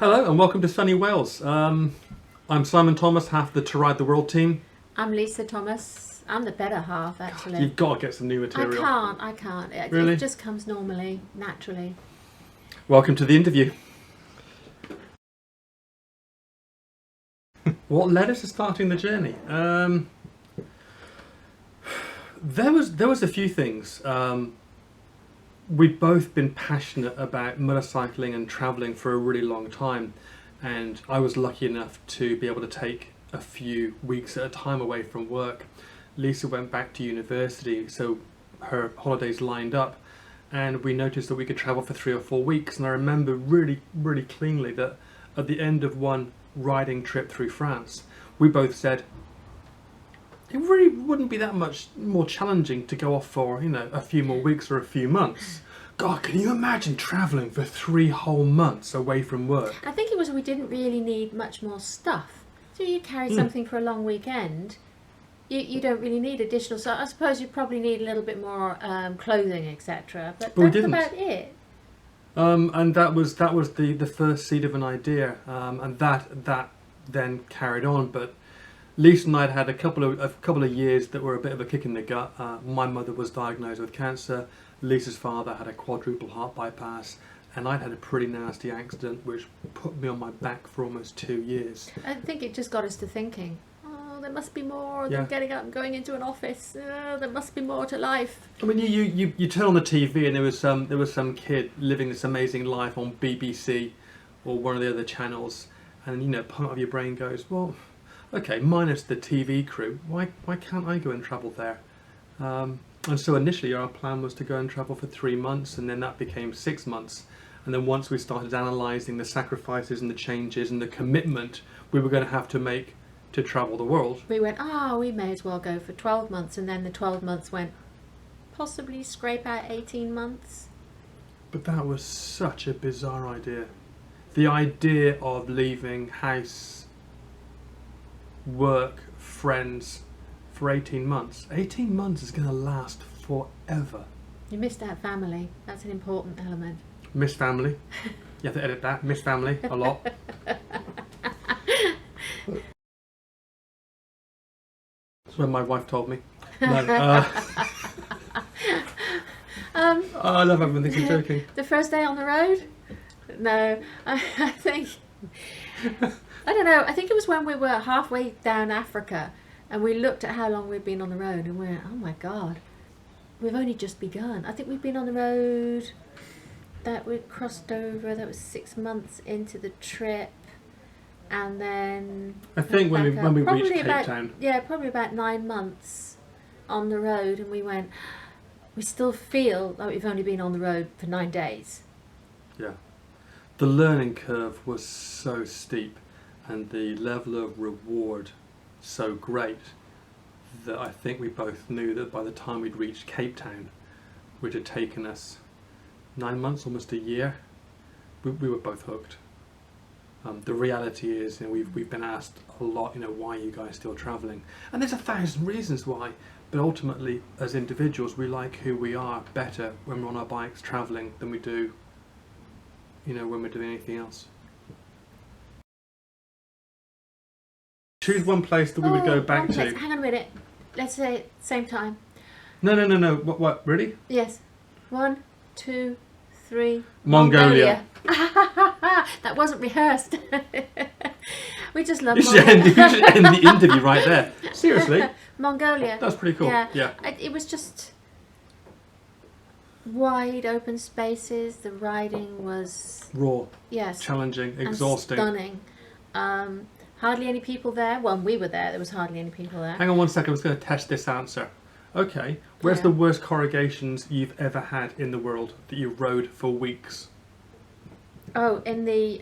Hello and welcome to sunny Wales. I'm Simon Thomas, half the To Ride the World team. I'm Lisa Thomas. I'm the better half, actually. You've got to get some new material. I can't. Really? It just comes normally, naturally. Welcome to the interview. What led us to starting the journey? There was a few things. We'd both been passionate about motorcycling and travelling for a really long time, and I was lucky enough to be able to take a few weeks at a time away from work. Lisa went back to university, so her holidays lined up, and we noticed that we could travel for 3 or 4 weeks. And I remember really, really cleanly that at the end of one riding trip through France, we both said it really wouldn't be that much more challenging to go off for, a few more weeks or a few months. God, can you imagine travelling for 3 whole months away from work? I think it was we didn't really need much more stuff. So you carry something for a long weekend, you don't really need additional. So I suppose you probably need a little bit more clothing, etc. But we that's didn't. about it. And that was the first seed of an idea, and that then carried on. But Lisa and I had a couple of years that were a bit of a kick in the gut. My mother was diagnosed with cancer. Lisa's father had a quadruple heart bypass, and I'd had a pretty nasty accident which put me on my back for almost 2 years. I think it just got us to thinking, oh, there must be more Yeah. than getting up and going into an office. There must be more to life. I mean, you turn on the TV and there was some kid living this amazing life on BBC or one of the other channels, and part of your brain goes, well, okay, minus the TV crew, why can't I go and travel there? And so initially our plan was to go and travel for 3 months, and then that became 6 months. And then once we started analysing the sacrifices and the changes and the commitment we were going to have to make to travel the world, We went, we may as well go for 12 months. And then the 12 months went, possibly scrape out 18 months. but that was such a bizarre idea. The idea of leaving house, work, friends for 18 months. 18 months is going to last forever. You missed out family. That's an important element. Miss family. You have to edit that. Miss family a lot. That's when my wife told me. No, I love having things. I'm joking. The first day on the road? No, I think... I don't know. I think it was when we were halfway down Africa and we looked at how long we'd been on the road and we went, oh my God, we've only just begun. I think we've been on the road, that we crossed over, that was 6 months into the trip. And then I think when we reached Cape about, Town. Yeah, probably about 9 months on the road, and we went, we still feel like we've only been on the road for 9 days. Yeah. The learning curve was so steep and the level of reward so great that I think we both knew that by the time we'd reached Cape Town, which had taken us 9 months, almost a year, we were both hooked. The reality is, we've been asked a lot, why are you guys still travelling? And there's 1,000 reasons why, but ultimately, as individuals, we like who we are better when we're on our bikes travelling than we do, when we're doing anything else. Choose one place that we would go back to. Hang on a minute. Let's say it same time. No. What? Really? Yes. 1, 2, 3. Mongolia. That wasn't rehearsed. We just love You should end the interview right there. Seriously. Mongolia. That's pretty cool. Yeah. It was just wide open spaces. The riding was Raw. yes, Challenging. and Exhausting. stunning. Hardly any people there. When we were there was hardly any people there. Hang on 1 second. I was going to test this answer. Okay. Where's the worst corrugations you've ever had in the world that you rode for weeks? Oh, in the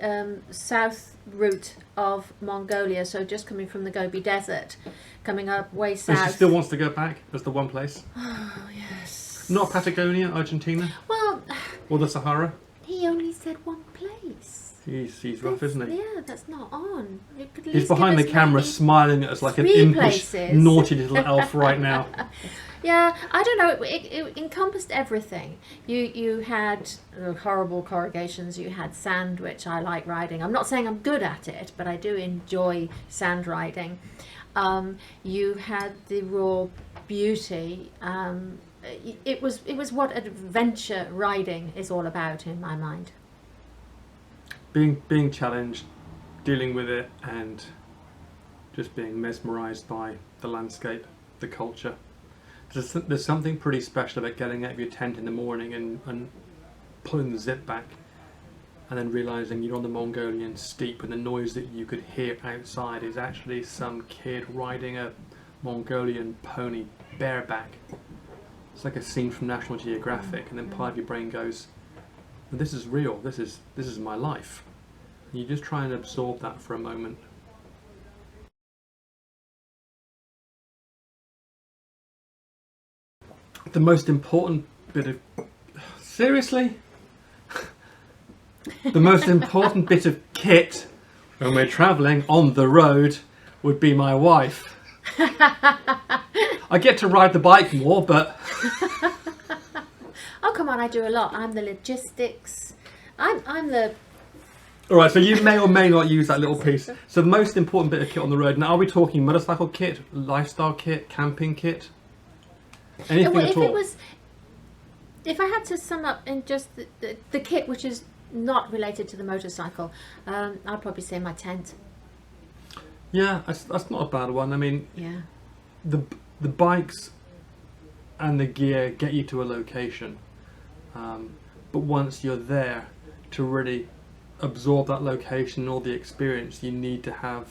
south route of Mongolia, so just coming from the Gobi Desert, coming up way south. And she still wants to go back as the one place? Oh, yes. Not Patagonia, Argentina? Well, Or the Sahara? he only said one place. He's rough, isn't he? Yeah, that's not on. You could at He's least give behind the us camera maybe smiling at us like an 3 impish, places. naughty little elf right now. Yeah, I don't know. It encompassed everything. You had horrible corrugations. You had sand, which I like riding. I'm not saying I'm good at it, but I do enjoy sand riding. You had the raw beauty. It was what adventure riding is all about in my mind. Being challenged, dealing with it, and just being mesmerised by the landscape, the culture. There's something pretty special about getting out of your tent in the morning and pulling the zip back, and then realising you're on the Mongolian steppe, and the noise that you could hear outside is actually some kid riding a Mongolian pony bareback. It's like a scene from National Geographic, and then part of your brain goes, this is real, this is my life. And you just try and absorb that for a moment. The most important bit of... Seriously? The most important bit of kit when we're travelling on the road would be my wife. I get to ride the bike more, but... Oh, come on, I do a lot. I'm the logistics. I'm the... Alright, so you may or may not use that little piece. So the most important bit of kit on the road. Now, are we talking motorcycle kit, lifestyle kit, camping kit? Anything Well, at all? if I had to sum up in just the kit, which is not related to the motorcycle, I'd probably say my tent. Yeah, that's not a bad one. I mean, Yeah. the bikes and the gear get you to a location, but once you're there, to really absorb that location and all the experience, you need to have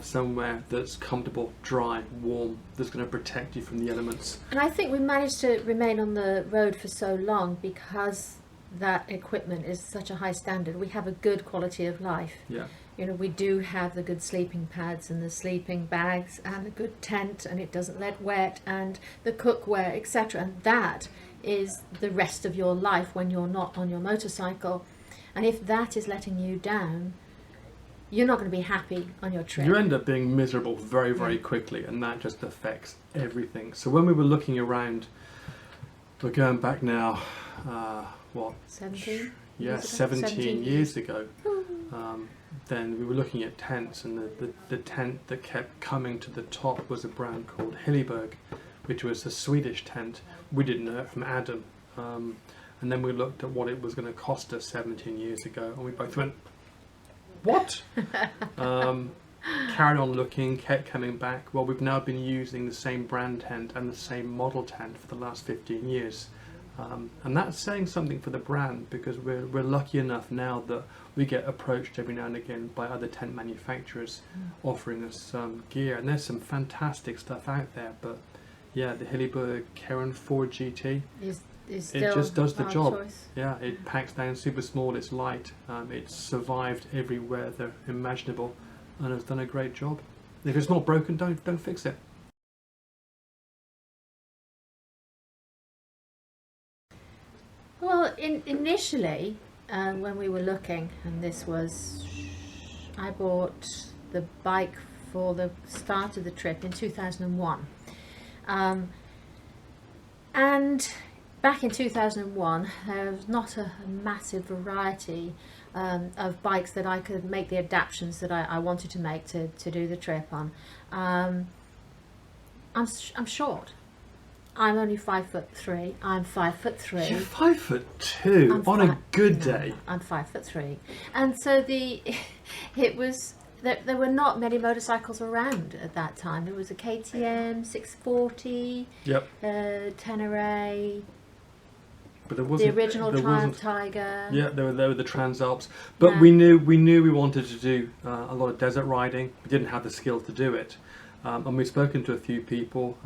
somewhere that's comfortable, dry, warm, that's going to protect you from the elements. And I think we managed to remain on the road for so long because that equipment is such a high standard. We have a good quality of life. Yeah. You know, we do have the good sleeping pads and the sleeping bags and a good tent, and it doesn't let wet, and the cookware, etc. And that is the rest of your life when you're not on your motorcycle. And if that is letting you down, you're not going to be happy on your trip. You end up being miserable very, very quickly, and that just affects everything. So when we were looking around, we're going back now, 17? Yeah, 17 years ago. Then we were looking at tents, and the tent that kept coming to the top was a brand called Hilleberg, which was a Swedish tent. We didn't know it from Adam. And then we looked at what it was going to cost us 17 years ago, and we both went, what? Carried on looking, kept coming back. Well, we've now been using the same brand tent and the same model tent for the last 15 years. And that's saying something for the brand, because we're lucky enough now that we get approached every now and again by other tent manufacturers offering us gear. And there's some fantastic stuff out there. But yeah, the Hilleberg Karen 4 GT, Is it still just does the our job. choice. Yeah, it packs down super small, it's light, it's survived every weather imaginable, and has done a great job. If it's not broken, don't fix it. Well, initially, when we were looking, and I bought the bike for the start of the trip in 2001. And back in 2001, there was not a massive variety of bikes that I could make the adaptations that I wanted to make to do the trip on. I'm short. I'm only 5'3". I'm 5'3". You're 5'2" on a good day. I'm 5'3", and so it was. There were not many motorcycles around at that time. There was a KTM 640, Yep. Tenere, But there wasn't the original there Triumph wasn't, Tiger. Yeah, there were the Transalps. But Yeah. we knew we wanted to do a lot of desert riding. We didn't have the skill to do it. And we'd spoken to a few people.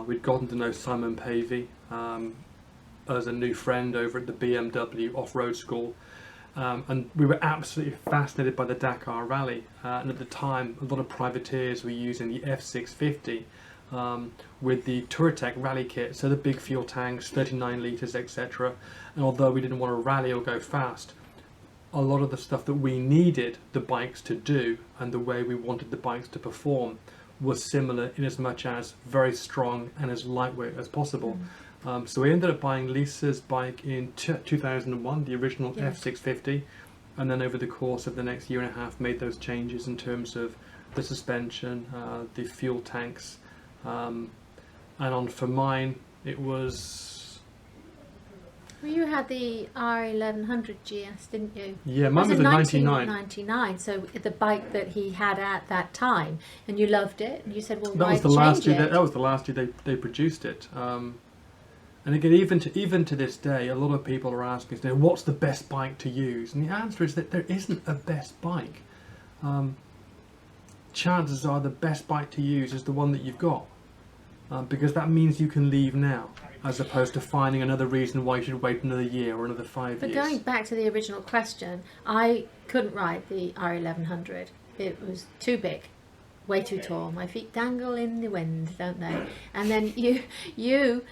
We'd gotten to know Simon Pavey as a new friend over at the BMW off-road school. And we were absolutely fascinated by the Dakar Rally. And at the time, a lot of privateers were using the F650 with the Touratech rally kit, so the big fuel tanks, 39 litres, etc. And although we didn't want to rally or go fast, a lot of the stuff that we needed the bikes to do and the way we wanted the bikes to perform was similar, in as much as very strong and as lightweight as possible. So we ended up buying Lisa's bike in 2001, the original F650, and then over the course of the next year and a half made those changes in terms of the suspension, the fuel tanks, and for mine it was... Well, you had the R1100 GS, didn't you? Yeah, mine was a 99. 1999, so the bike that he had at that time, and you loved it, and you said, well, That why was the change last year. it? That was the last year they produced it. And again, even to this day, a lot of people are asking, what's the best bike to use? And the answer is that there isn't a best bike. Chances are the best bike to use is the one that you've got, because that means you can leave now, as opposed to finding another reason why you should wait another year or another 5 But years. going back to the original question, I couldn't ride the R1100. It was too big, way too tall. My feet dangle in the wind, don't they? And then you,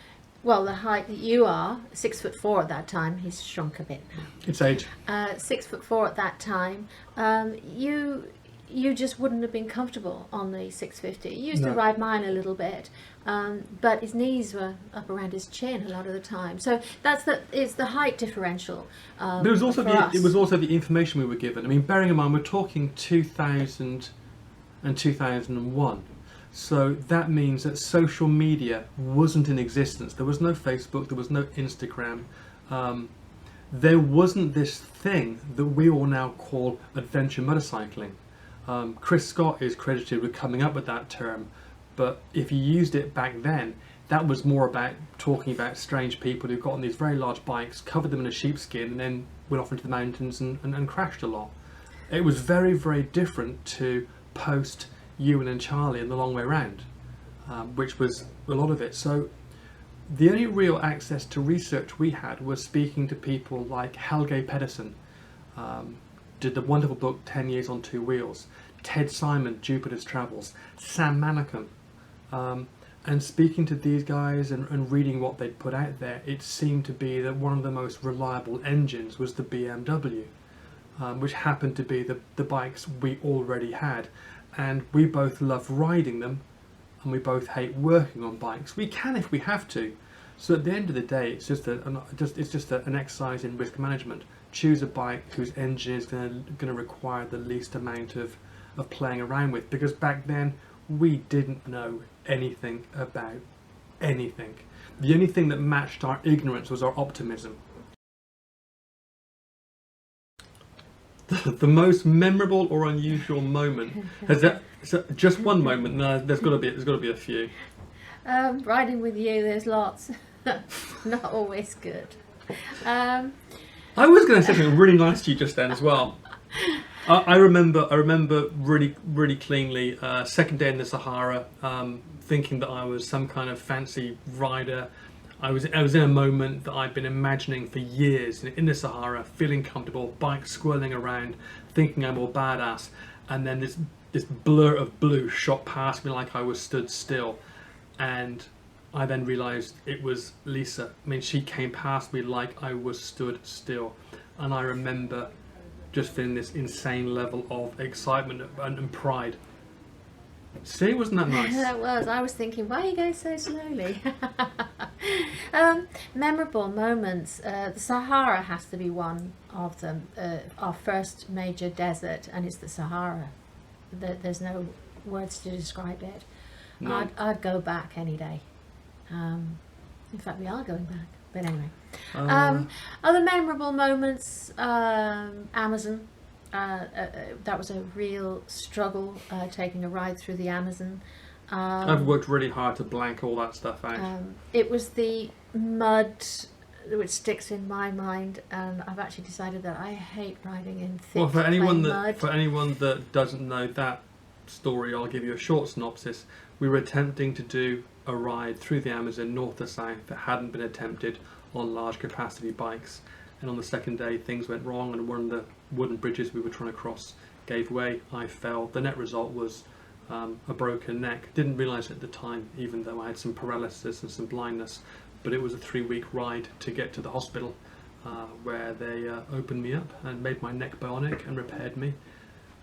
well, the height that you are, 6'4" at that time. He's shrunk a bit now. It's age. 6'4" at that time. You just wouldn't have been comfortable on the 650. He used to ride mine a little bit, but his knees were up around his chin a lot of the time. So it's the height differential. But it was also the information we were given. I mean, bearing in mind we're talking 2000 and 2001. So that means that social media wasn't in existence. There was no Facebook, there was no Instagram. There wasn't this thing that we all now call adventure motorcycling. Chris Scott is credited with coming up with that term, but if you used it back then, that was more about talking about strange people who got on these very large bikes, covered them in a sheepskin, and then went off into the mountains and crashed a lot. It was very, very different to post Ewan and Charlie and the long way round, which was a lot of it. So the only real access to research we had was speaking to people like Helge Pedersen, did the wonderful book 10 Years on Two Wheels, Ted Simon, Jupiter's Travels, Sam Manicum, and speaking to these guys and reading what they'd put out there, it seemed to be that one of the most reliable engines was the BMW, which happened to be the bikes we already had. And we both love riding them, and we both hate working on bikes. We can if we have to. So at the end of the day, it's just an exercise in risk management. Choose a bike whose engine is going to require the least amount of playing around with, because back then we didn't know anything about anything. The only thing that matched our ignorance was our optimism. The most memorable or unusual moment just one moment? No, there's got to be a few. Riding with you, there's lots. Not always good. I was going to say something really nice to you just then as well. I remember really, really cleanly, second day in the Sahara, thinking that I was some kind of fancy rider. I was in a moment that I'd been imagining for years in the Sahara, feeling comfortable, bike swirling around, thinking I'm all badass, and then this blur of blue shot past me like I was stood still, and I then realised it was Lisa. I mean, she came past me like I was stood still, and I remember just feeling this insane level of excitement and pride. See, wasn't that nice? That was. I was thinking, why are you going so slowly? Memorable moments. The Sahara has to be one of them. Our first major desert, and it's the Sahara. There's no words to describe it. No. I'd go back any day. In fact, we are going back. But anyway. Other memorable moments, Amazon. That was a real struggle, taking a ride through the Amazon. I've worked really hard to blank all that stuff out. It was the mud which sticks in my mind, and I've actually decided that I hate riding in thick Well, for anyone mud. that doesn't know that story, I'll give you a short synopsis. We were attempting to do a ride through the Amazon north to south that hadn't been attempted on large capacity bikes, and on the second day things went wrong, and one of the wooden bridges we were trying to cross gave way. I fell. The net result was a broken neck. Didn't realise at the time, even though I had some paralysis and some blindness, but it was a 3-week ride to get to the hospital. where they opened me up and made my neck bionic and repaired me.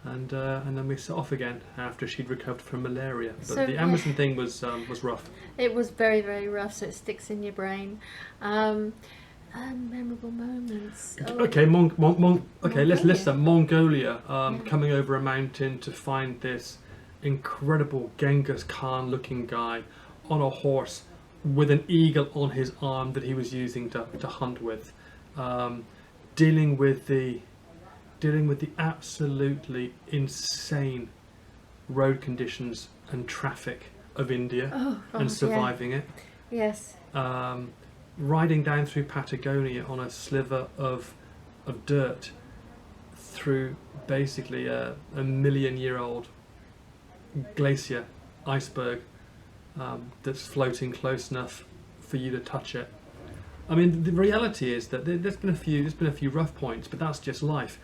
And then we set off again after she'd recovered from malaria. But So, the yeah. Amazon thing was rough. It was very, very rough, so it sticks in your brain. Memorable moments. Oh. Okay, let's list them. Mongolia, Yeah. coming over a mountain to find this incredible Genghis Khan looking guy on a horse with an eagle on his arm that he was using to hunt with. Dealing with the absolutely insane road conditions and traffic of India and surviving it. Yes. Riding down through Patagonia on a sliver of dirt through basically a million-year-old glacier iceberg that's floating close enough for you to touch it. I mean, the reality is that there's been a few rough points, but that's just life.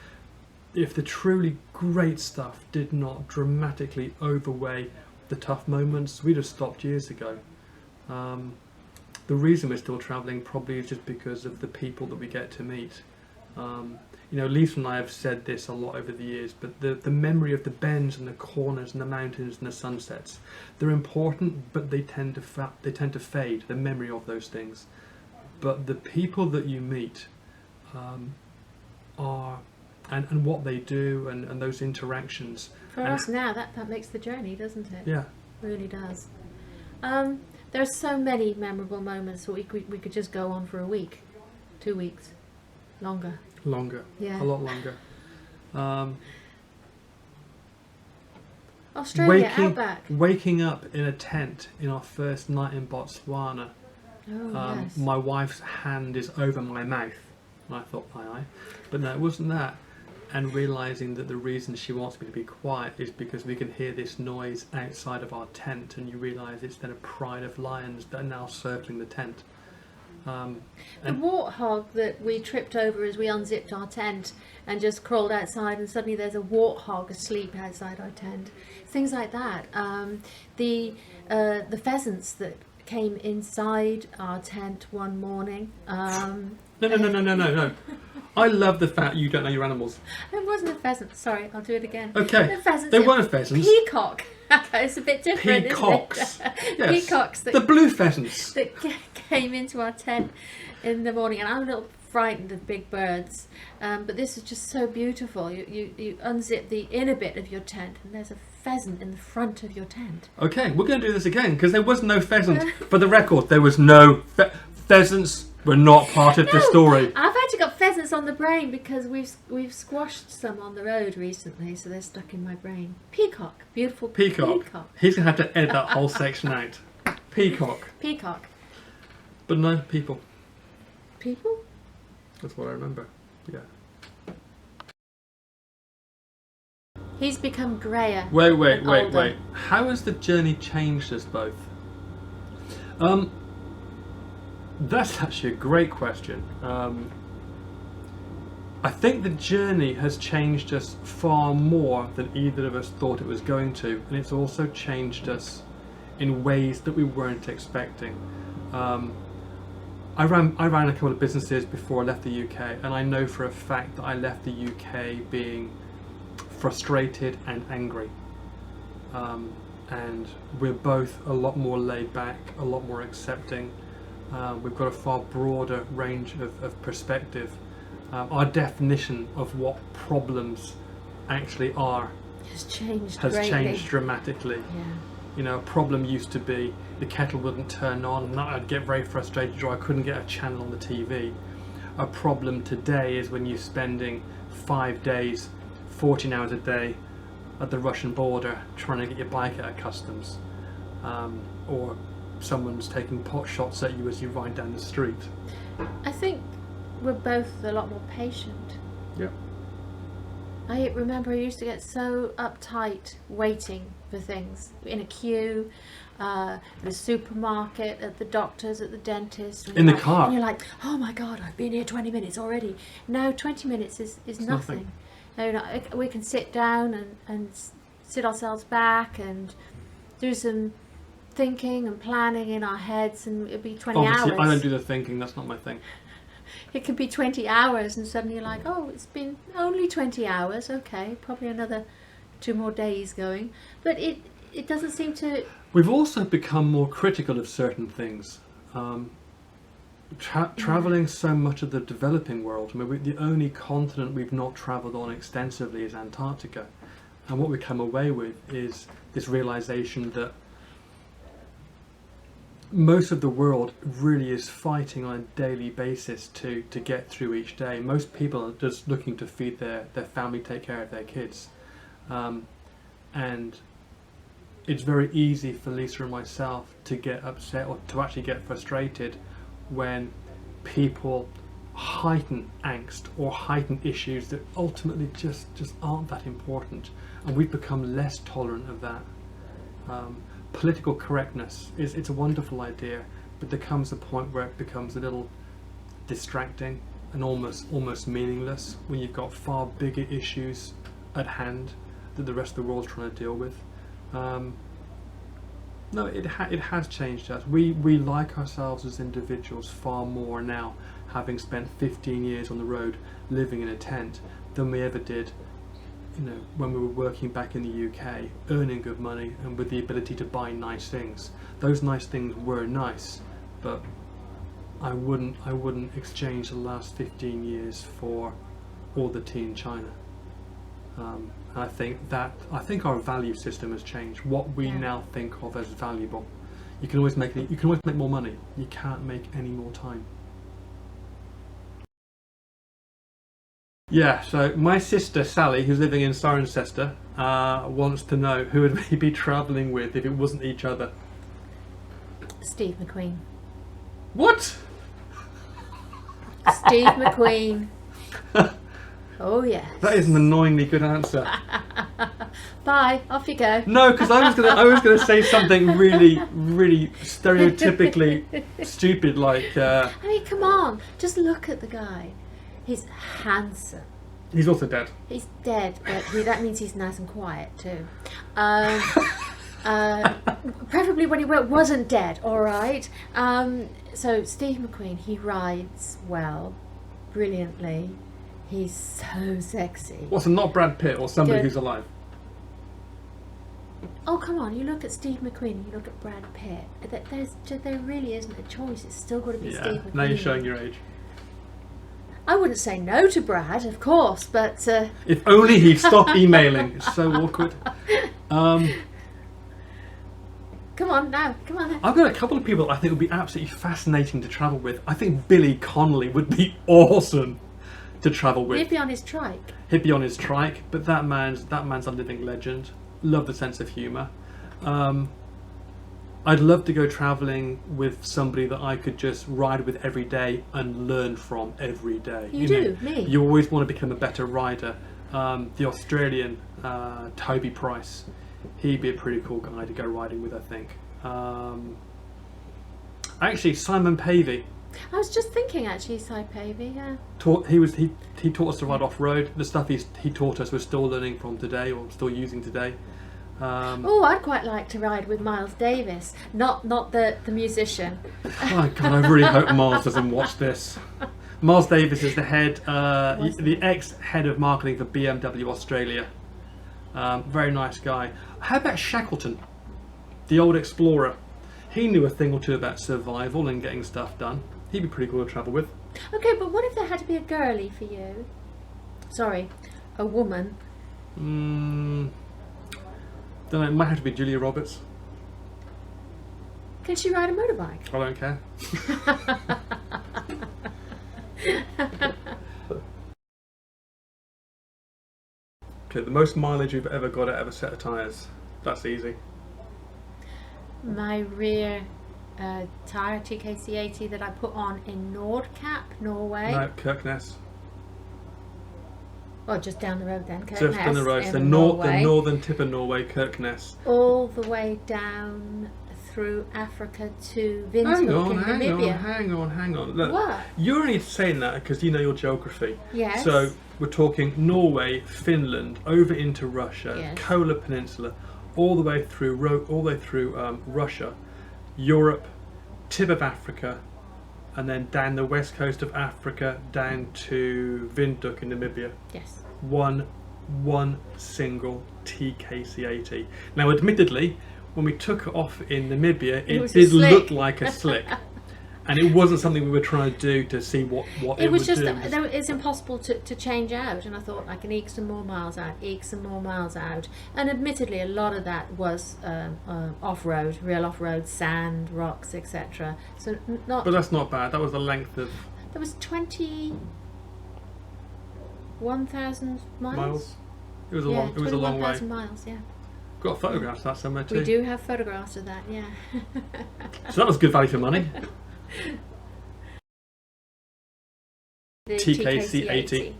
If the truly great stuff did not dramatically overweigh the tough moments, we'd have stopped years ago. The reason we're still travelling probably is just because of the people that we get to meet. Lisa and I have said this a lot over the years, but the memory of the bends and the corners and the mountains and the sunsets, they're important, but they tend to fade, the memory of those things. But the people that you meet are, and what they do and those interactions. For us now, that makes the journey, doesn't it? Yeah. Really does. There are so many memorable moments that we could just go on for a week, 2 weeks, longer. Longer. Yeah. A lot longer. Australia, Outback. Waking up in a tent in our first night in Botswana. Oh, yes. My wife's hand is over my mouth. And I thought, aye. But no, it wasn't that. And realising that the reason she wants me to be quiet is because we can hear this noise outside of our tent, and you realise it's then a pride of lions that are now circling the tent. The warthog that we tripped over as we unzipped our tent and just crawled outside, and suddenly there's a warthog asleep outside our tent. Things like that. The pheasants that came inside our tent one morning. No. I love the fact you don't know your animals. It wasn't a pheasant. Sorry, I'll do it again. Okay. The pheasants. They weren't pheasants. Peacock. It's a bit different, Peacocks. isn't it? Yes. Peacocks The blue pheasants. that came into our tent in the morning, and I'm a little frightened of big birds, but this is just so beautiful. You unzip the inner bit of your tent, and there's a pheasant in the front of your tent. Okay, we're going to do this again because there was no pheasant. For the record, there was no pheasants. Were not part of the story. I've actually got pheasants on the brain because we've squashed some on the road recently, so they're stuck in my brain. Peacock, beautiful peacock. He's going to have to edit that whole section out. Peacock. But no, people. People? That's what I remember. Yeah. He's become greyer. Wait. How has the journey changed us both? That's actually a great question. I think the journey has changed us far more than either of us thought it was going to, and it's also changed us in ways that we weren't expecting. I ran a couple of businesses before I left the UK, and I know for a fact that I left the UK being frustrated and angry. And we're both a lot more laid back, a lot more accepting. We've got a far broader range of perspective. Our definition of what problems actually are has changed dramatically. Yeah. A problem used to be the kettle wouldn't turn on and I'd get very frustrated, or I couldn't get a channel on the TV. A problem today is when you're spending 5 days, 14 hours a day at the Russian border trying to get your bike out of customs, or someone's taking pot shots at you as you ride down the street. I think we're both a lot more patient. Yeah. I remember I used to get so uptight waiting for things in a queue, at the supermarket, at the doctor's, at the dentist. In the car. And you're like, oh my God, I've been here 20 minutes already. Now 20 minutes is nothing. We can sit down and sit ourselves back and do some thinking and planning in our heads, and it'll be 20 Obviously, hours. I don't do the thinking, that's not my thing. It could be 20 hours and suddenly you're like, oh, it's been only 20 hours. Okay, probably another 2 more days going. But it doesn't seem to... We've also become more critical of certain things. Traveling so much of the developing world. I mean, the only continent we've not traveled on extensively is Antarctica. And what we come away with is this realization that most of the world really is fighting on a daily basis to get through each day. Most people are just looking to feed their family, take care of their kids. And it's very easy for Lisa and myself to get upset or to actually get frustrated when people heighten angst or heighten issues that ultimately just aren't that important. And we've become less tolerant of that. Political correctness it's a wonderful idea, but there comes a point where it becomes a little distracting and almost meaningless when you've got far bigger issues at hand that the rest of the world's trying to deal with. No, it has changed us. We like ourselves as individuals far more now, having spent 15 years on the road living in a tent, than we ever did, when we were working back in the UK, earning good money and with the ability to buy nice things. Those nice things were nice, but I wouldn't exchange the last 15 years for all the tea in China. I think our value system has changed. What we now think of as valuable. You can always make more money. You can't make any more time. Yeah, so my sister Sally, who's living in Cirencester, wants to know who would we be travelling with if it wasn't each other. Steve McQueen. What? Steve McQueen. Oh yes. That is an annoyingly good answer. Bye. Off you go. No, because I was gonna say something really stereotypically stupid, like. I mean, come on, just look at the guy. He's handsome. He's also dead. He's dead, but that means he's nice and quiet too. Preferably when he wasn't dead. All right. So Steve McQueen, he rides well, brilliantly. He's so sexy. What's not Brad Pitt or somebody who's alive? Oh come on! You look at Steve McQueen. You look at Brad Pitt. There really isn't a choice. It's still got to be Steve McQueen. Now you're showing your age. I wouldn't say no to Brad, of course, but... if only he'd stop emailing. It's so awkward. Come on now. I've got a couple of people I think would be absolutely fascinating to travel with. I think Billy Connolly would be awesome to travel with. He'd be on his trike. He'd be on his trike, but that man's a living legend. Love the sense of humour. I'd love to go travelling with somebody that I could just ride with every day and learn from every day. Me. You always want to become a better rider. The Australian Toby Price, he'd be a pretty cool guy to go riding with, I think. Actually, Simon Pavey. I was just thinking, actually, Simon Pavey, yeah. He taught us to ride off road. The stuff he taught us we're still learning from today, or still using today. I'd quite like to ride with Miles Davis, not the musician. Oh God, I really hope Miles doesn't watch this. Miles Davis is the the ex-head of marketing for BMW Australia. Very nice guy. How about Shackleton, the old explorer? He knew a thing or two about survival and getting stuff done. He'd be pretty cool to travel with. Okay, but what if there had to be a girlie for you? Sorry, a woman. Then it might have to be Julia Roberts. Can she ride a motorbike? I don't care. Okay, the most mileage you've ever got out of a set of tyres. That's easy. My rear tyre TKC80 that I put on in Nordkapp, Norway. No, Kirkness. Well, just down the road then, Kirkness. Just down the road, the northern tip of Norway, Kirkness. All the way down through Africa to Windhoek in Namibia. Hang on. Look, what? You're only saying that because you know your geography. Yes. So we're talking Norway, Finland, over into Russia, yes. Kola Peninsula, all the way through Russia, Europe, tip of Africa, and then down the west coast of Africa down to Windhoek in Namibia. Yes. One single TKC-80. Now, admittedly, when we took off in Namibia, it did look like a slick. And it wasn't something we were trying to do to see what it was would just do. it's impossible to change out, and I thought I can eke some more miles out, and admittedly a lot of that was off-road, real off-road, sand, rocks, etc. So not. But that's not bad. That was the length of. There was 21,000 miles. It was a long. It was a long way. 21,000 miles. Yeah. Got photographs of that somewhere too. We do have photographs of that. Yeah. So that was good value for money. The TKC-80.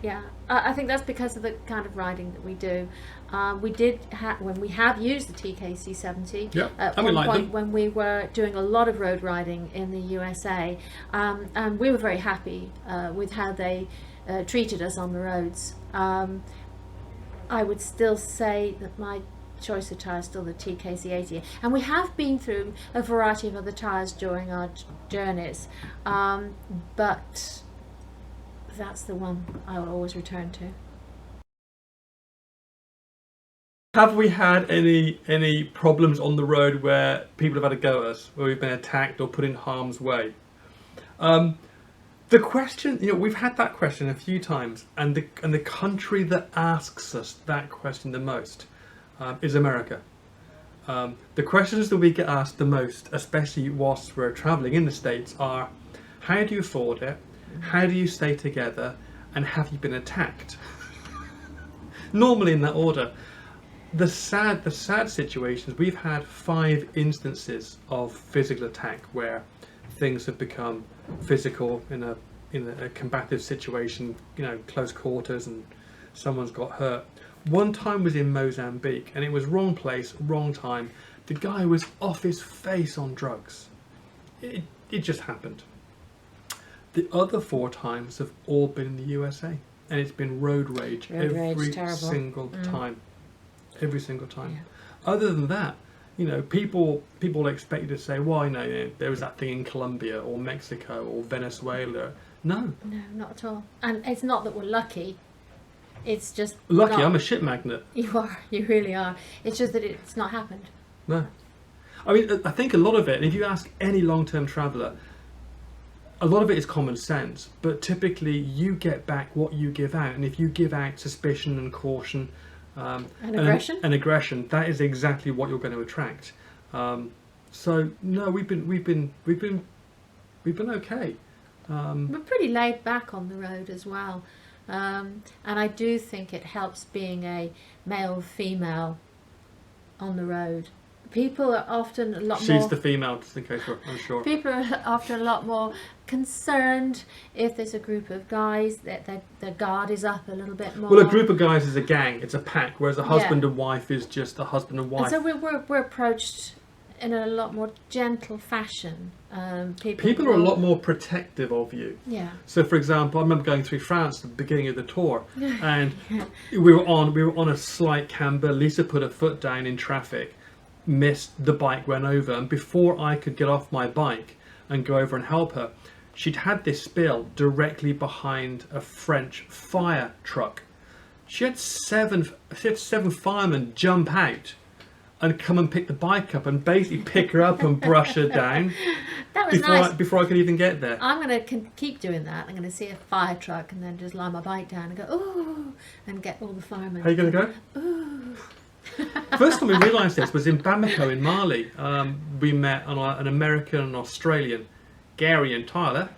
Yeah, I think that's because of the kind of riding that we do. We did when we have used the TKC-70. Yeah, at and we one like point them. when we were doing a lot of road riding in the USA, and we were very happy with how they treated us on the roads. I would still say that my choice of tyre is still the TKC-80, and we have been through a variety of other tyres during our journeys, but that's the one I will always return to. Have we had any problems on the road where people have had a go at us, where we've been attacked or put in harm's way? The question, we've had that question a few times, and the country that asks us that question the most is America. The questions that we get asked the most, especially whilst we're travelling in the States, are: how do you afford it? How do you stay together? And have you been attacked? Normally in that order. The sad situations, we've had 5 instances of physical attack where things have become physical in a combative situation, close quarters, and someone's got hurt. One time was in Mozambique, and it was wrong place, wrong time. The guy was off his face on drugs. It just happened. The other 4 times have all been in the USA, and it's been road rage every single time. Every single time. Yeah. Other than that, people expect you to say, well, there was that thing in Colombia or Mexico or Venezuela. No, not at all. And it's not that we're lucky. It's just lucky. I'm a shit magnet. You are. You really are. It's just that it's not happened. No, I mean, I think a lot of it. And if you ask any long-term traveller, a lot of it is common sense. But typically, you get back what you give out, and if you give out suspicion and caution. And aggression, that is exactly what you're going to attract. So no, we've been okay. We're pretty laid back on the road as well, and I do think it helps being a male female on the road. People are often a lot more... She's the female, just in case we're unsure. People are often a lot more concerned if there's a group of guys, that their guard is up a little bit more. Well, a group of guys is a gang, it's a pack, whereas a husband and wife is just a husband and wife. And so we're approached in a lot more gentle fashion. People are a lot more protective of you. Yeah. So, for example, I remember going through France at the beginning of the tour, and we were on a slight camber. Lisa put her foot down in traffic, missed, the bike went over, and before I could get off my bike and go over and help her, she'd had this spill directly behind a French fire truck. She had seven firemen jump out and come and pick the bike up and basically pick her up and brush her down. That was nice. Before I could even get there. I'm going to keep doing that. I'm going to see a fire truck and then just lie my bike down and go, ooh, and get all the firemen. How are you going to go? Ooh. First time we realised this was in Bamako in Mali. We met an American and Australian, Gary and Tyler,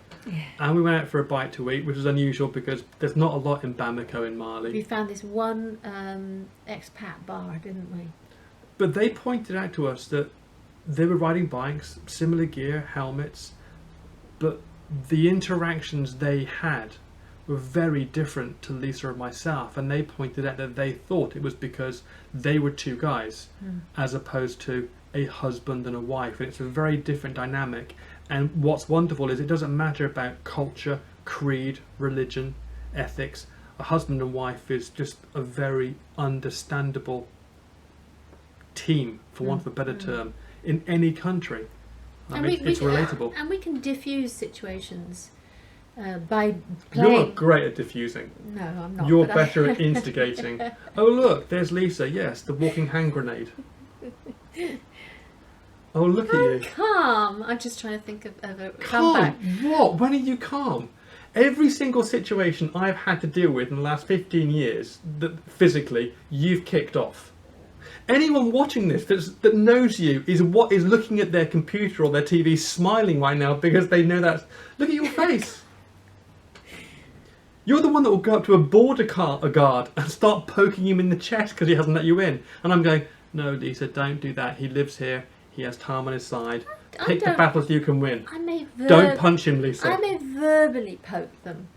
and we went out for a bite to eat, which was unusual because there's not a lot in Bamako in Mali. We found this one expat bar, didn't we? But they pointed out to us that they were riding bikes, similar gear, helmets, but the interactions they had were very different to Lisa and myself, and they pointed out that they thought it was because they were 2 guys as opposed to a husband and a wife, and it's a very different dynamic. And what's wonderful is it doesn't matter about culture, creed, religion, ethics. A husband and wife is just a very understandable team, for want of a better term, in any country. It's relatable. And we can diffuse situations by You're playing. great at diffusing. No, I'm not. You're but better at instigating. Oh look, there's Lisa. Yes, the walking hand grenade. Oh, look at you. Calm. I'm just trying to think of a Calm? comeback. What? When are you calm? Every single situation I've had to deal with in the last 15 years, that physically, you've kicked off. Anyone watching this that knows you is looking at their computer or their TV smiling right now because they know that. Look at your face. You're the one that will go up to a guard and start poking him in the chest because he hasn't let you in. And I'm going, no, Lisa, don't do that. He lives here. He has time on his side. Pick the battles you can win. Don't punch him, Lisa. I may verbally poke them.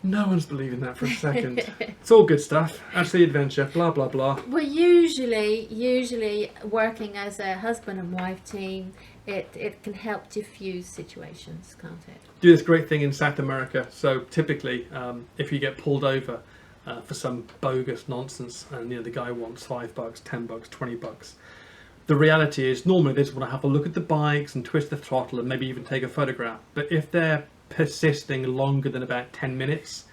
No one's believing that for a second. It's all good stuff. That's the adventure. Blah, blah, blah. Well, usually working as a husband and wife team, it can help diffuse situations, can't it? Do this great thing in South America. So typically, if you get pulled over for some bogus nonsense and the guy wants $5, $10, $20, the reality is normally they just want to have a look at the bikes and twist the throttle and maybe even take a photograph. But if they're persisting longer than about 10 minutes,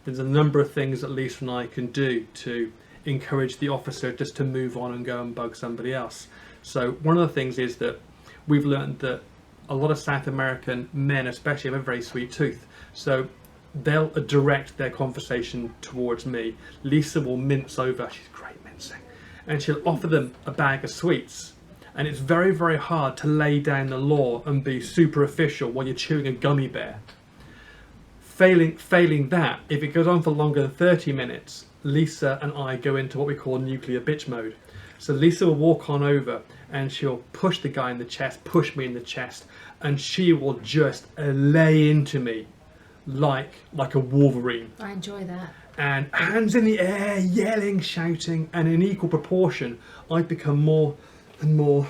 there's a number of things that Lisa and I can do to encourage the officer just to move on and go and bug somebody else. So one of the things is that we've learned that a lot of South American men especially have a very sweet tooth. So they'll direct their conversation towards me. Lisa will mince over, she's great mincing, and she'll offer them a bag of sweets. And it's very, very hard to lay down the law and be super official while you're chewing a gummy bear. Failing that, if it goes on for longer than 30 minutes, Lisa and I go into what we call nuclear bitch mode. So Lisa will walk on over and she'll push the guy in the chest, push me in the chest, and she will just lay into me like a wolverine. I enjoy that. And hands in the air, yelling, shouting, and in equal proportion, I become more and more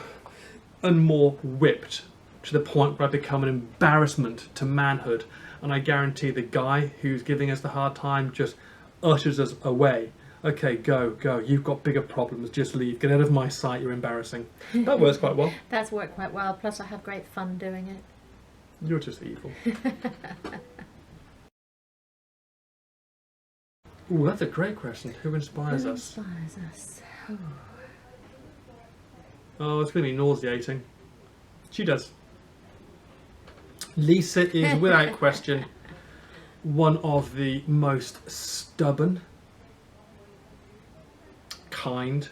and more whipped to the point where I become an embarrassment to manhood. And I guarantee the guy who's giving us the hard time just ushers us away. Okay, go, you've got bigger problems, just leave, get out of my sight, you're embarrassing. That works quite well. That's worked quite well, plus I have great fun doing it. You're just evil. Ooh, that's a great question. Who inspires us? Who inspires us? Oh. Oh, it's going to be nauseating. She does. Lisa is, without question, one of the most stubborn, kind,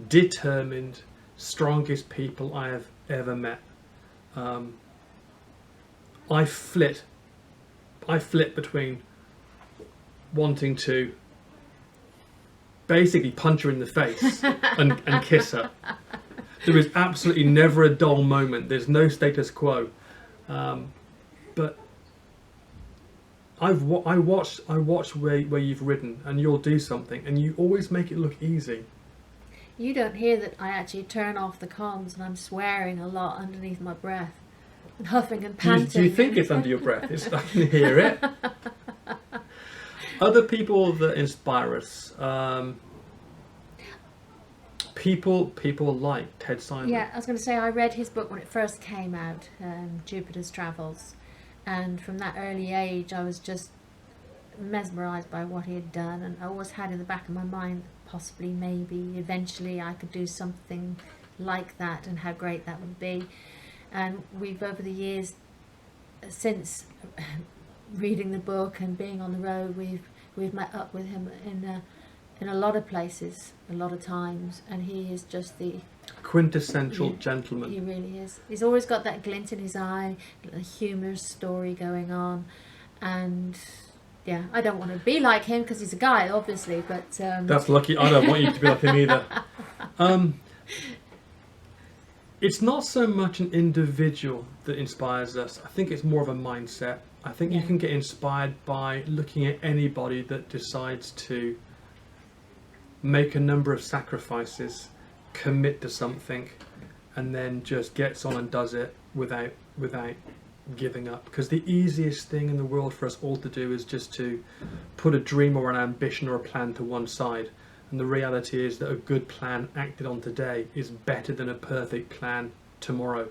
determined, strongest people I have ever met. I flit between wanting to basically punch her in the face and kiss her. There is absolutely never a dull moment. There's no status quo. But I watch where you've ridden, and you'll do something, and you always make it look easy. You don't hear that I actually turn off the comms and I'm swearing a lot underneath my breath, and huffing and panting. Do you think it's under your breath? I can hear it. Other people that inspire us, people like Ted Simon. Yeah, I was going to say I read his book when it first came out, Jupiter's Travels, and from that early age I was just mesmerised by what he had done, and I always had in the back of my mind possibly, maybe, eventually I could do something like that, and how great that would be. And we've, over the years, since reading the book and being on the road, we've met up with him in a lot of places, a lot of times, and he is just the quintessential gentleman. He really is. He's always got that glint in his eye, a humorous story going on, and yeah, I don't want to be like him because he's a guy, obviously, but that's lucky. I don't want you to be like him either. It's not so much an individual that inspires us. I think it's more of a mindset. I think you can get inspired by looking at anybody that decides to make a number of sacrifices, commit to something, and then just gets on and does it without giving up. Because the easiest thing in the world for us all to do is just to put a dream or an ambition or a plan to one side And the reality is that a good plan acted on today is better than a perfect plan tomorrow.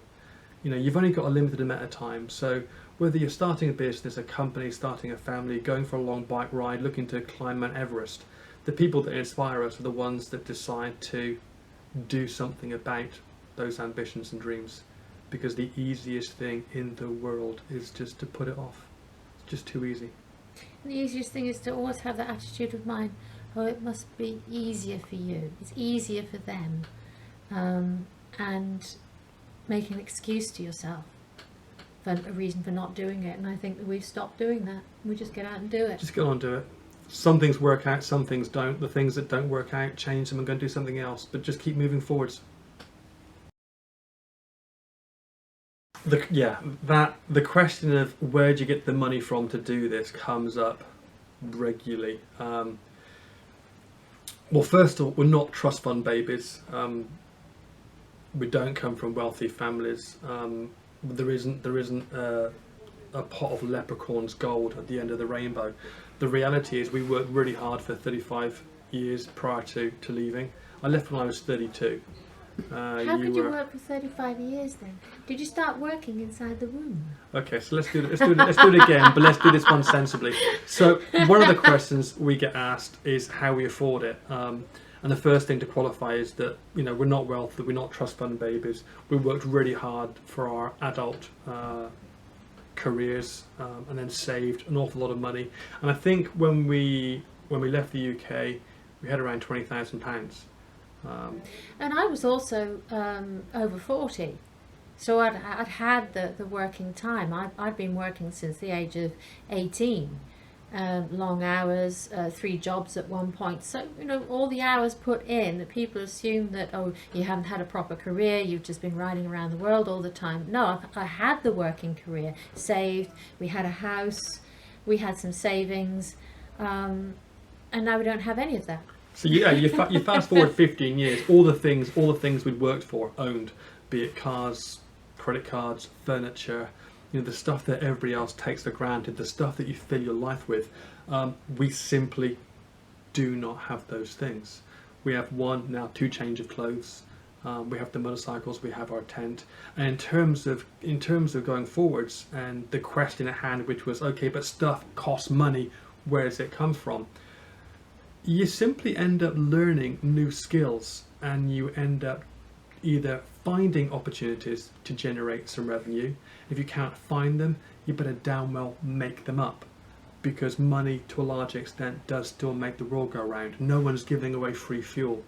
You know, you've only got a limited amount of time. So whether you're starting a business, a company, starting a family, going for a long bike ride, looking to climb Mount Everest, the people that inspire us are the ones that decide to do something about those ambitions and dreams. Because the easiest thing in the world is just to put it off. It's just too easy. And the easiest thing is to always have that attitude of mind, oh, it must be easier for you. It's easier for them. And make an excuse to yourself for a reason for not doing it. And I think that we've stopped doing that. We just get out and do it. Just get on and do it. Some things work out, some things don't. The things that don't work out, change them and go and do something else. But just keep moving forwards. The question of where do you get the money from to do this comes up regularly. Well, first of all, we're not trust fund babies. We don't come from wealthy families. There isn't a pot of leprechauns gold at the end of the rainbow. The reality is we worked really hard for 35 years prior to leaving. I left when I was 32. How could you work for 35 years then? Did you start working inside the womb? Okay, so let's do it again, but let's do this one sensibly. So one of the questions we get asked is how we afford it. And the first thing to qualify is that, you know, we're not wealthy, we're not trust fund babies. We worked really hard for our adult careers and then saved an awful lot of money. And I think when we left the UK, we had around £20,000. And I was also over 40, so I'd had the working time. I'd been working since the age of 18, long hours, 3 jobs at one point. So, you know, all the hours put in, that people assume that, oh, you haven't had a proper career, you've just been riding around the world all the time. No, I had the working career, saved, we had a house, we had some savings, and now we don't have any of that. So yeah, you fast forward 15 years, all the things we'd worked for, owned, be it cars, credit cards, furniture, you know, the stuff that everybody else takes for granted, the stuff that you fill your life with, we simply do not have those things. We have now 2 change of clothes, we have the motorcycles, we have our tent, and in terms of going forwards, and the question at hand, which was, okay, but stuff costs money, where does it come from? You simply end up learning new skills, and you end up either finding opportunities to generate some revenue. If you can't find them, you better damn well make them up, because money to a large extent does still make the world go round. No one's giving away free fuel.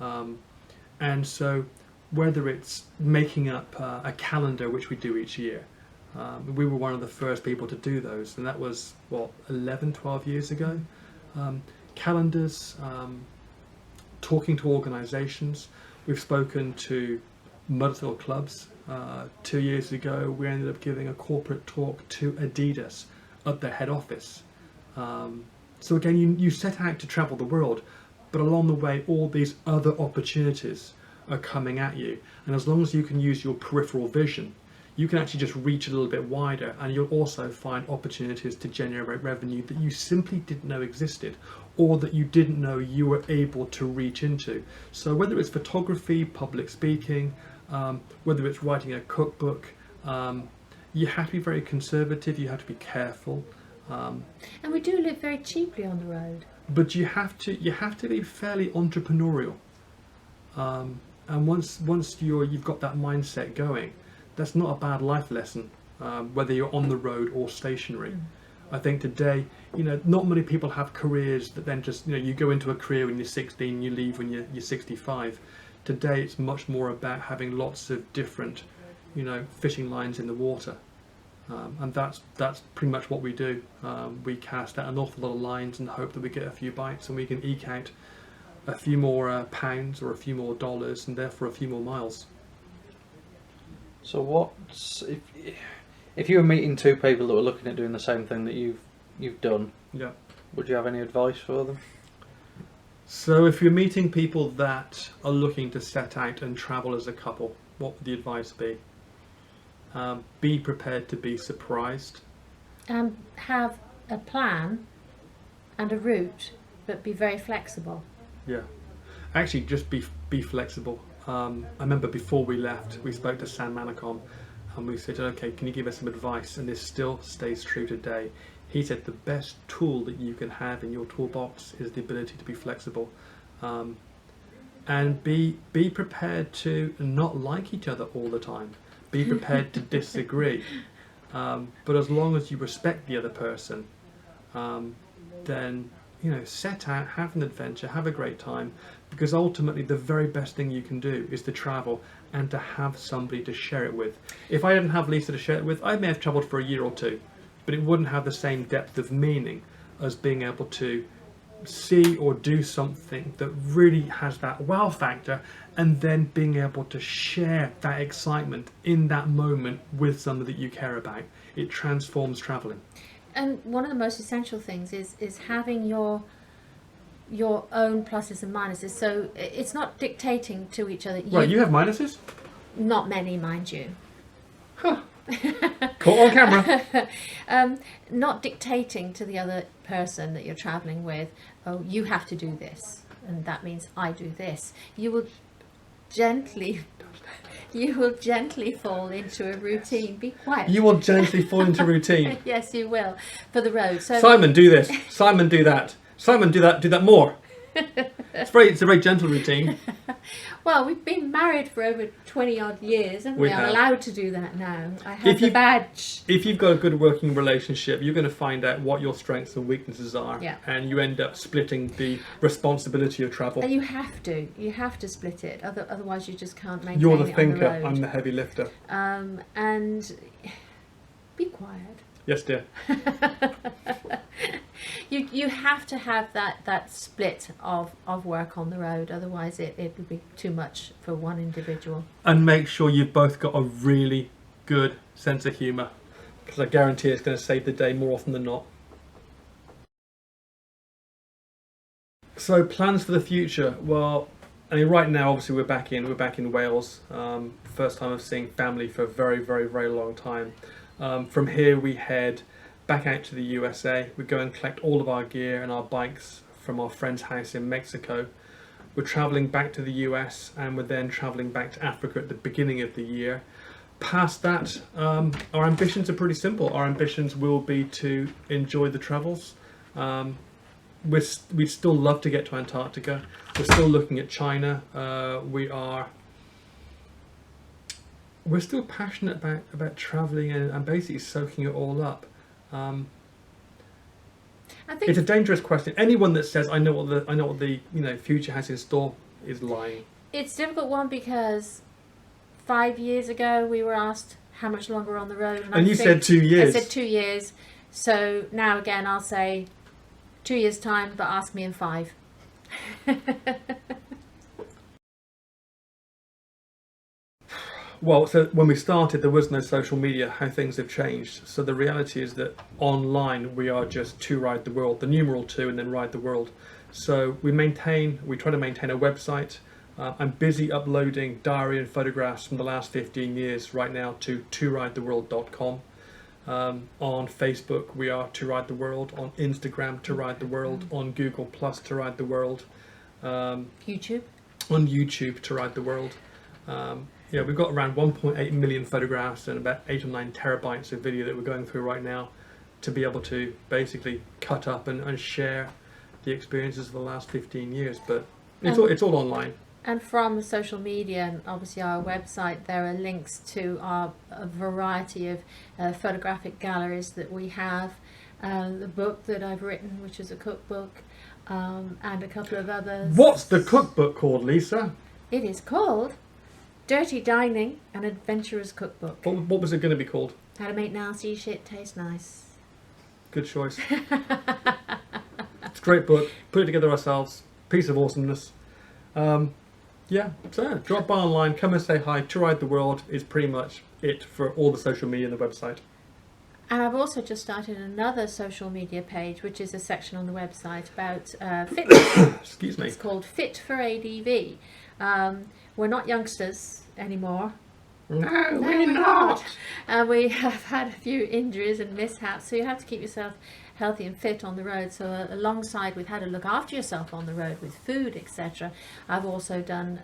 And so whether it's making up a calendar, which we do each year, we were one of the first people to do those, and that was, what, 11, 12 years ago? Calendars, talking to organisations. We've spoken to motorcycle clubs. 2 years ago, we ended up giving a corporate talk to Adidas at their head office. So again, you set out to travel the world, but along the way, all these other opportunities are coming at you. And as long as you can use your peripheral vision, you can actually just reach a little bit wider, and you'll also find opportunities to generate revenue that you simply didn't know existed, or that you didn't know you were able to reach into. So whether it's photography, public speaking, whether it's writing a cookbook, you have to be very conservative, you have to be careful. And we do live very cheaply on the road. But you have to be fairly entrepreneurial. And once you've got that mindset going, that's not a bad life lesson, whether you're on the road or stationary. I think today, you know, not many people have careers that then just, you know, you go into a career when you're 16, you leave when you're 65. Today, it's much more about having lots of different, you know, fishing lines in the water. And that's pretty much what we do. We cast out an awful lot of lines and hope that we get a few bites, and we can eke out a few more pounds or a few more dollars, and therefore a few more miles. So what's if you were meeting 2 people that were looking at doing the same thing that you've done? Yeah. Would you have any advice for them? So if you're meeting people that are looking to set out and travel as a couple, what would the advice be? Be prepared to be surprised. Have a plan and a route, but be very flexible. Yeah. Actually, just be flexible. I remember before we left, we spoke to Sam Manicom, and we said, okay, can you give us some advice? And this still stays true today. He said the best tool that you can have in your toolbox is the ability to be flexible, and be prepared to not like each other all the time. Be prepared to disagree, but as long as you respect the other person, then set out, have an adventure, have a great time, because ultimately the very best thing you can do is to travel and to have somebody to share it with. If I didn't have Lisa to share it with, I may have travelled for a year or two, but it wouldn't have the same depth of meaning as being able to see or do something that really has that wow factor, and then being able to share that excitement in that moment with somebody that you care about. It transforms travelling. And one of the most essential things is having your own pluses and minuses. So it's not dictating to each other. Right, you have minuses? Not many, mind you. Huh. Caught on camera. Not dictating to the other person that you're travelling with, oh, you have to do this, and that means I do this. You will gently fall into a routine. Be quiet. You will gently fall into routine. Yes, you will, for the road. So Simon, do this. Simon, do that. Simon, do that. Do that more. It's a very gentle routine. Well, we've been married for over 20 odd years, and we are allowed to do that now. I have the badge. If you've got a good working relationship, you're going to find out what your strengths and weaknesses are, yeah. And you end up splitting the responsibility of travel. And you have to split it, otherwise you just can't maintain it. You're the thinker, on the road. I'm the heavy lifter. And be quiet. Yes, dear. You have to have that split of work on the road, otherwise it would be too much for one individual. And make sure you've both got a really good sense of humour, because I guarantee it's going to save the day more often than not. So plans for the future. Well, I mean, right now obviously we're back in Wales. First time of seeing family for a very, very, very long time. From here we head back out to the USA. We go and collect all of our gear and our bikes from our friend's house in Mexico. We're travelling back to the US, and we're then travelling back to Africa at the beginning of the year. Past that, our ambitions are pretty simple. Our ambitions will be to enjoy the travels. We'd still love to get to Antarctica. We're still looking at China. We're still passionate about travelling and basically soaking it all up. I think it's a dangerous question. Anyone that says I know what the future has in store is lying. It's a difficult one, because 5 years ago we were asked how much longer on the road, and you said 2 years. I said 2 years. So now again I'll say 2 years time, but ask me in 5. Well, so when we started, there was no social media. How things have changed. So the reality is that online we are just 2ridetheworld, the numeral 2, and then ride the world. So we try to maintain a website. I'm busy uploading diary and photographs from the last 15 years right now to 2ridetheworld.com. On Facebook we are 2ridetheworld. On Instagram 2ridetheworld. On Google Plus 2ridetheworld. YouTube. On YouTube 2ridetheworld. Yeah, we've got around 1.8 million photographs and about 8 or 9 terabytes of video that we're going through right now to be able to basically cut up and share the experiences of the last 15 years. But it's all online. And from social media and obviously our website, there are links to a variety of photographic galleries that we have, the book that I've written, which is a cookbook, and a couple of others. What's the cookbook called, Lisa? It is called Dirty Dining, an Adventurer's Cookbook. What was it going to be called? How to make nasty shit taste nice. Good choice. It's a great book. Put it together ourselves. Piece of awesomeness. Yeah, so drop by online, come and say hi. 2ridetheworld is pretty much it for all the social media and the website. And I've also just started another social media page, which is a section on the website about fitness. Excuse me. It's called Fit for ADV. We're not youngsters anymore. No, we're not. And we have had a few injuries and mishaps, so you have to keep yourself healthy and fit on the road. So alongside with how to look after yourself on the road with food, etc., I've also done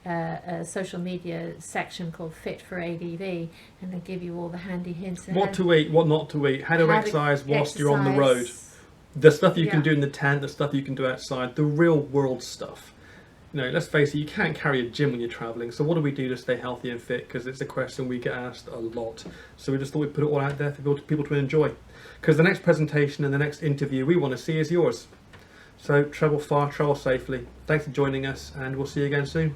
a social media section called Fit for ADV, and they give you all the handy hints. What to eat, what not to eat, how to How to exercise whilst you're on the road. exercise. The stuff you can Yeah. do in the tent, the stuff you can do outside, the real world stuff. You know, let's face it, you can't carry a gym when you're travelling. So what do we do to stay healthy and fit? Because it's a question we get asked a lot. So we just thought we'd put it all out there for people to enjoy. Because the next presentation and the next interview we want to see is yours. So travel far, travel safely. Thanks for joining us, and we'll see you again soon.